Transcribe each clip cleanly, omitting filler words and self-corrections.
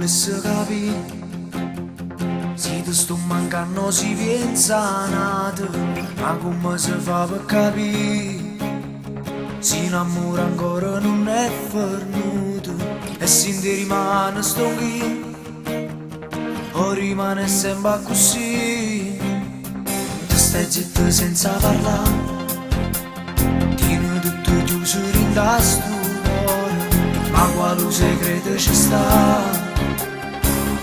volesse capire, se ti sto mancando si pensa nato, ma come si fa per capire? Se innamora ancora non è venuto, e se ti rimane sto qui, o rimane sempre così. Ti stai zitto senza parlare, tieni tutto chiuso in tasto, ma quale segreto ci sta?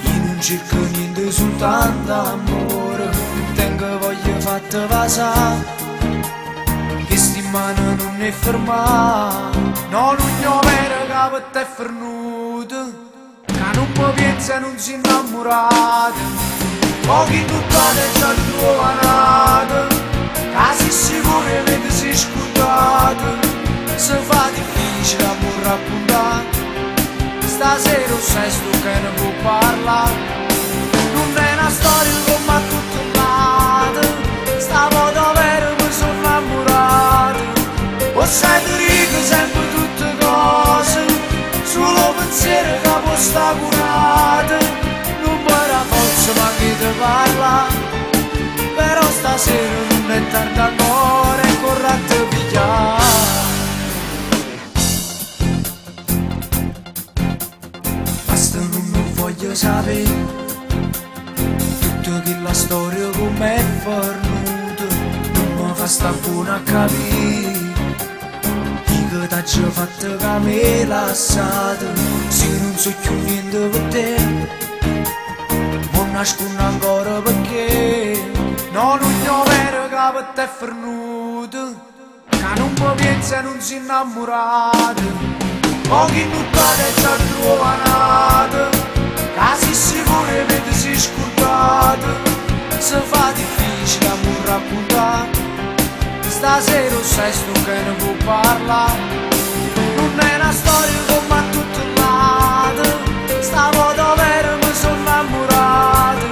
Io non cerco niente, soltanto amore. Tengo voglia fatta passare, che sti mano non è fermata. No, non è vero che per te è fernuto, che non mi pensa e non si innamorato. Pochi tutt'ate già giovanate, casi sicuramente si scontato. Se fa difficile a può raccontare, stasera sai sto che ne può parlare. Non è una storia come a tutto lato, stavolta vero mi sono innamorato. O sai tu dico sempre tutte cose, solo pensiero che può sta curata. Non mi dà forza ma chi ti parla, però stasera non è tardi ancora e corro a te pigliare. Basta non voglio sapere tutto che la storia come è venuta, non mi fa sta buona a capire. Dico che t'ho fatto che mi lasciato, se non so più niente per te, non nascondo ancora perché. No, non è vero che per te è venuto, che non mi pensa e non si innamorato. Pochi nottate già giovanate, casi sicuramente si scontato. Se fa difficile a mi raccontare, stasera sai sto che ne può parlare. Non è una storia come a tutto lato, stavolta vero mi sono innamorato.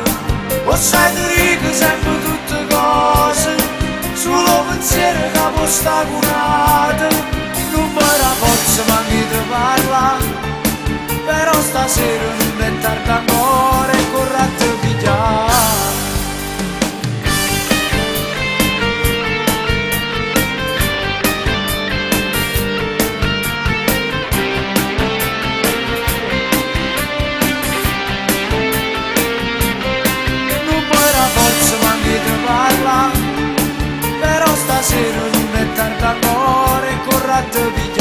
O sai tu dico sempre tutte cose, solo pensiero che può sta curata. Non mi dà forza ma chi ti parla, però stasera non è tardi ancora e corro a te pigliare. Non mi dà forza ma chi ti parla, però stasera non è tardi ancora e corro a te pigliare.